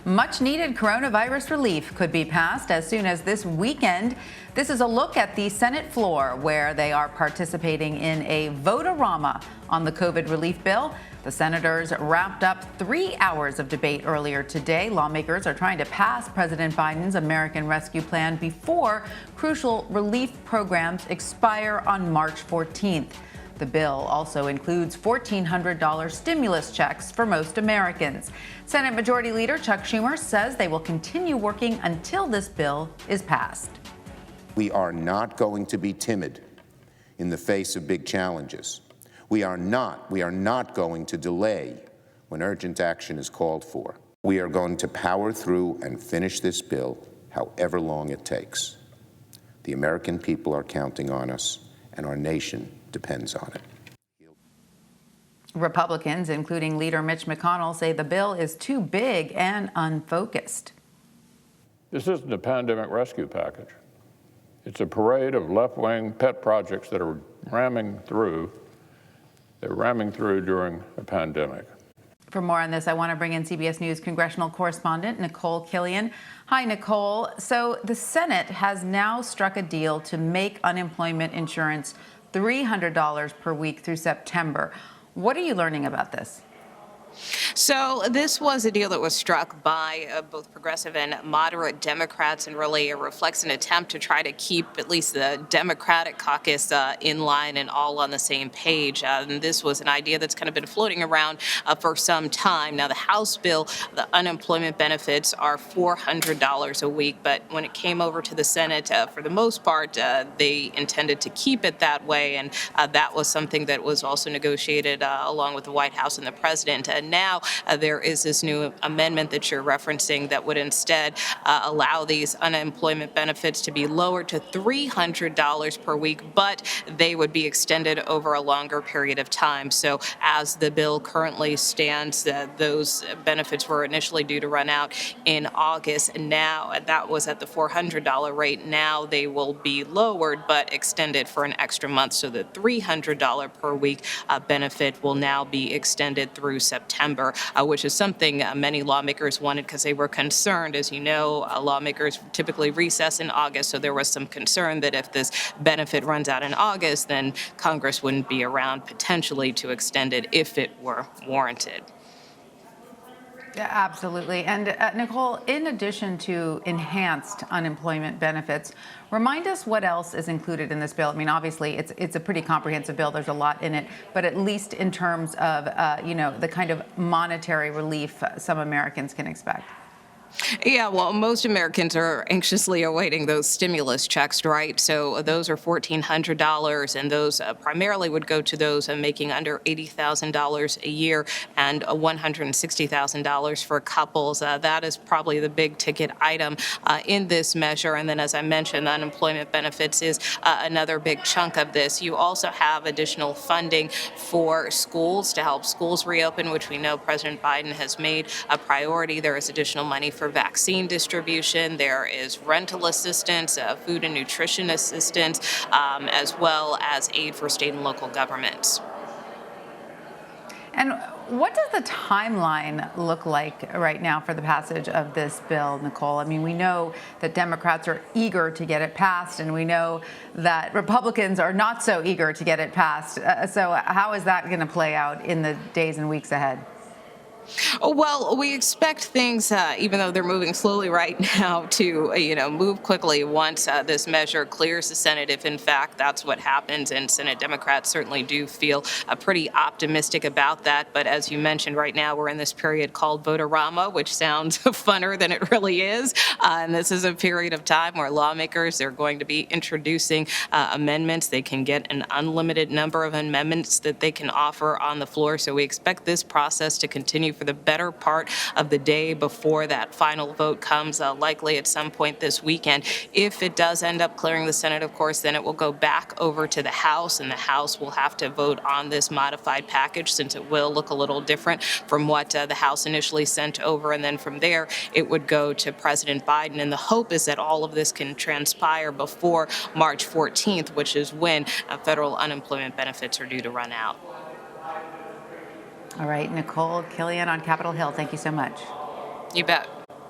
Much-needed coronavirus relief could be passed as soon as this weekend. This is a look at the Senate floor, where they are participating in a vote-a-rama on the COVID relief bill. The senators wrapped up 3 hours of debate earlier today. Lawmakers are trying to pass President Biden's American Rescue Plan before crucial relief programs expire on March 14th. The bill also includes $1,400 stimulus checks for most Americans. Senate Majority Leader Chuck Schumer says they will continue working until this bill is passed. We are not going to be timid in the face of big challenges. We are not going to delay when urgent action is called for. We are going to power through and finish this bill however long it takes. The American people are counting on us, and our nation depends on it. Republicans, including leader Mitch McConnell, say the bill is too big and unfocused. This isn't a pandemic rescue package. It's a parade of left-wing pet projects that are ramming through. They're ramming through during a pandemic. For more on this, I want to bring in CBS News congressional correspondent Nikole Killion. Hi, Nikole. So the Senate has now struck a deal to make unemployment insurance $300 per week through September. What are you learning about this? So this was a deal that was struck by both progressive and moderate Democrats, and really it reflects an attempt to try to keep at least the Democratic caucus in line and all on the same page. And this was an idea that's kind of been floating around for some time. Now, the House bill, the unemployment benefits are $400 a week, but when it came over to the Senate, for the most part, they intended to keep it that way, and that was something that was also negotiated along with the White House and the president. Now there is this new amendment that you're referencing that would instead allow these unemployment benefits to be lowered to $300 per week, but they would be extended over a longer period of time. So as the bill currently stands, those benefits were initially due to run out in August, and now that was at the $400 rate. Now they will be lowered but extended for an extra month. So the $300 per week benefit will now be extended through September, which is something many lawmakers wanted because they were concerned. As you know, lawmakers typically recess in August, so there was some concern that if this benefit runs out in August, then Congress wouldn't be around potentially to extend it if it were warranted. Yeah, absolutely. And Nikole, in addition to enhanced unemployment benefits, remind us what else is included in this bill. I mean, obviously, it's a pretty comprehensive bill. There's a lot in it, but at least in terms of, the kind of monetary relief some Americans can expect. Yeah, well, most Americans are anxiously awaiting those stimulus checks, right? So those are $1,400, and those primarily would go to those making under $80,000 a year, and $160,000 for couples. That is probably the big ticket item in this measure. And then, as I mentioned, the unemployment benefits is another big chunk of this. You also have additional funding for schools to help schools reopen, which we know President Biden has made a priority. There is additional money for vaccine distribution. There is rental assistance, food and nutrition assistance, as well as aid for state and local governments. And what does the timeline look like right now for the passage of this bill, Nikole? I mean, we know that Democrats are eager to get it passed, and we know that Republicans are not so eager to get it passed. So how is that going to play out in the days and weeks ahead? Well, we expect things, even though they're moving slowly right now, to move quickly once this measure clears the Senate, if in fact that's what happens. And Senate Democrats certainly do feel pretty optimistic about that. But as you mentioned, right now we're in this period called vote-a-rama, which sounds funner than it really is. And this is a period of time where lawmakers are going to be introducing amendments. They can get an unlimited number of amendments that they can offer on the floor. So we expect this process to continue for the better part of the day before that final vote comes, likely at some point this weekend. If it does end up clearing the Senate, of course, then it will go back over to the House, and the House will have to vote on this modified package, since it will look a little different from what the House initially sent over. And then from there, it would go to President Biden. And the hope is that all of this can transpire before March 14th, which is when federal unemployment benefits are due to run out. All right, Nikole Killion on Capitol Hill, thank you so much. You bet.